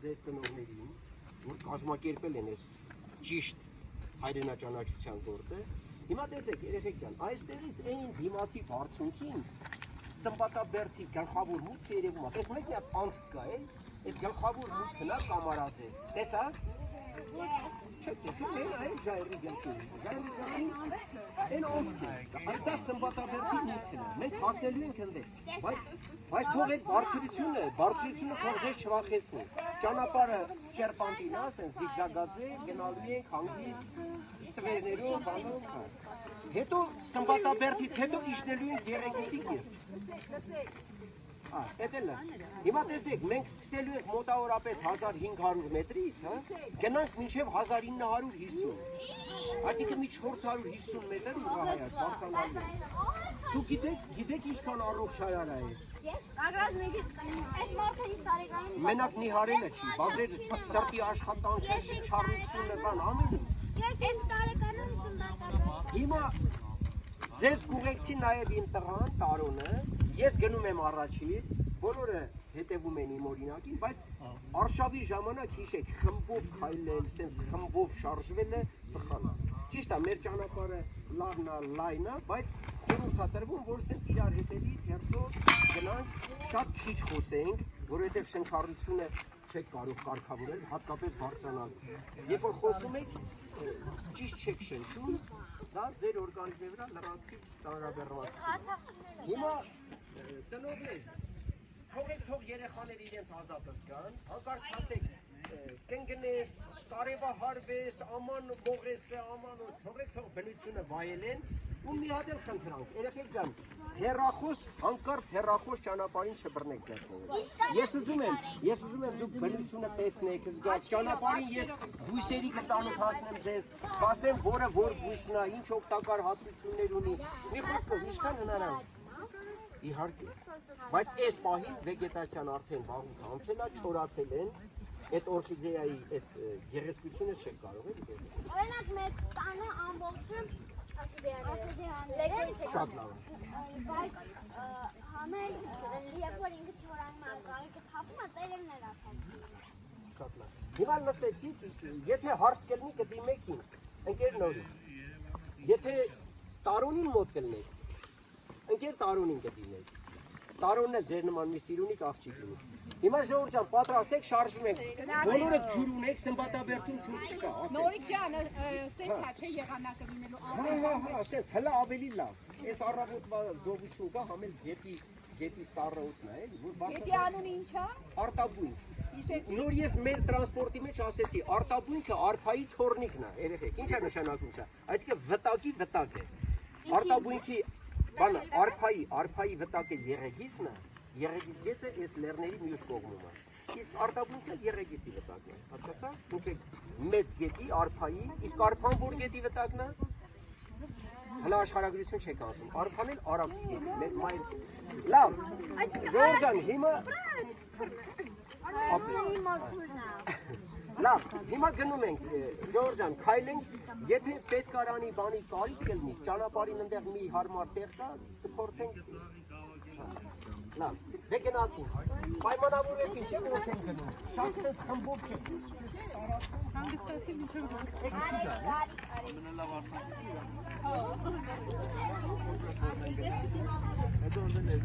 ձեր ծնողներին, որ կազմակերպել են այս ճիշտ հայրենաճանաչության գործը։ Հիմա տեսեք, երեխեք ջան, այստեղից այն դիմացի բարձունքին Սմբատաբերդի գլխավոր մուտքը երևում է։ Տեսնում եք, մի հատ անցք կա, այդ գլխավոր մուտքն է Կամարաձե։ Տեսա՞ք։ Չեք տեսնում, այն ժայռի գլխին։ Ժայռի գլխին այն անցք է։ Այդ դա Սմբատաբերդի մուտքն է։ Մենք հասնելու ենք ընդդեմ, բայց թող այդ բարձրությունը թող ձեզ չվախեցնի։ Ճանապարհը սերպանտին է, ասեն զիգզագաձե, գնալու ենք հանգիստ, ստվերներով, բանով։ Հետո Սմբատաբերդից հետո իջնելու ենք Եղեգիսի կիրճ։ Էդել է։ Հիմա տեսեք, մենք սկսելու ենք մոտավորապես 1500 մետրից, գնանք մինչև 1950։ Այսինքն մի 450 մետր ուղղահայաց բարձրանալու է։ Դուք գիտեք ինչքան առողջարար է։ Այս մարդը 5 տարեկանում Մենակ նիհարելը չի, բայց ձեր սրտի աշխատանքը, շիչառությունը բան ամեն ինչ։ Ես տարեկանում 50 տարեկանում։ Հիմա ձեզ կուղեկցի նաև իմ տղան Տարոնը, ես գնում եմ առաջից, բոլորը հետևում են իմ օրինակին, բայց արշավի ժամանակ հիշեք, խմբով քայլել, սենց խմբով շարժվելը սխալ է։ Ճիշտ է, մեր ճանապարհը լավն է, լայն է, բայց խորհուրդ է տրվում, որ սենց իրար հետևից հերթով գնանք, շատ քիչ խոսենք, որովհետև շնչառությունը չեք կարող կարգավորել, հատկապես բարձրանալ։ Երբ որ խոսում եք, ճիշտ չեք շնչում, դա ձեր օրգանիզմի վրա լրացիվ ծանրաբեռնված։ Հիմա ծնողներ, թող երեխաները իրենց ազատը զգան, հանկարծ ասեք, կընկնես, կարևահարվես, աման մողեսը, աման թող բնությունը վայելեն, ու մի հատ էլ խնդրանք, երեխեք ջան, հանկարծ հեռախոս ճանապարհին չբռնեք ձեռքները։ Ես ուզում եմ դուք բնությունը տեսնեք, զգաք, ճանապարհին ես բույսերի կծանոթացնեմ ձեզ, ասեմ որը որ բույսն է, ինչ օգտակար հատկություններ ունի, մի խոսքով ինչքան հնարավոր։ Իհարկե, բայց այս պահին վեգետացիան արդեն վաղուց անցել է, չորացել են, այդ օրխիդեայի այդ գեղեցկությունը չեք կարող էլի տեսնել։ Օրինակ մեր տանը ամբողջը օրխիդեաներ շատ լավ։ Բայց համել երբ որ ինքը չորանում է, կարիքը թափում է, տերևներ աթափում։ Շատ լավ։ Հիմա լսեցիք, եթե հարց կլինի կդիմեք ինձ, ընկեր Նորին։ Եթե Տարոնին մոտ կլինեք, ընկեր Տարոնին կդիմեք։ Տարոնն է ձեր նման մի սիրունիկ աղջիկ ունի։ Հիմա ժողովուրդ ջան, պատրաստ եք, շարժվում եք։ Բոլորը ջուր ունեք, Սմբատաբերդում ջուր չկա, ասեք։ Նորիկ ջան, սենց հա չէ եղանակը լինելու Հա, ասենց, հələ ավելի լավ։ Այս առավոտվա զովություն կա, համել գետի սառնոթն է, էլի, որ բարձր։ Գետի անունը ինչ է։ Արտաբույն։ Հիշեցի։ Նոր ես մեր տրանսպորտի մեջ ասեցի, արտաբույնքը արփայի թորնիկն է, երեխեք, ինչ է նշանակում սա։ Այսինքն վտակի վտակ է։ Արտաբույնքի բանը արփայի վտակը Եղեգիսն է, Եղեգիս գետը այս լեռների մյուս կողմում է։ Իսկ արտաբույնքը Եղեգիսի վտակն է, հասկացա՞ք։ Դուք եք մեծ գետի, արփայի, իսկ արփան որ գետի վտակն է։ Հələ աշխարհագրություն չեք ասում, արփան էլ Արաքս գետի, մեր մայր։ Լավ, Ժորժ ջան, հիմա Լավ, հիմա գնում ենք, Ժորժ ջան, քայլենք, եթե պետքարանի բանի կարիք կլինի, ճանապարհին այնտեղ մի հարմար տեղ կա, կփորձենք։ Լավ, դե գնացինք, պայմանավորվեցին, չէ՞ ոնց ենք գնում, շատ սենց խմբով չեք։ Հանգստացի միջով Հետո ընդեն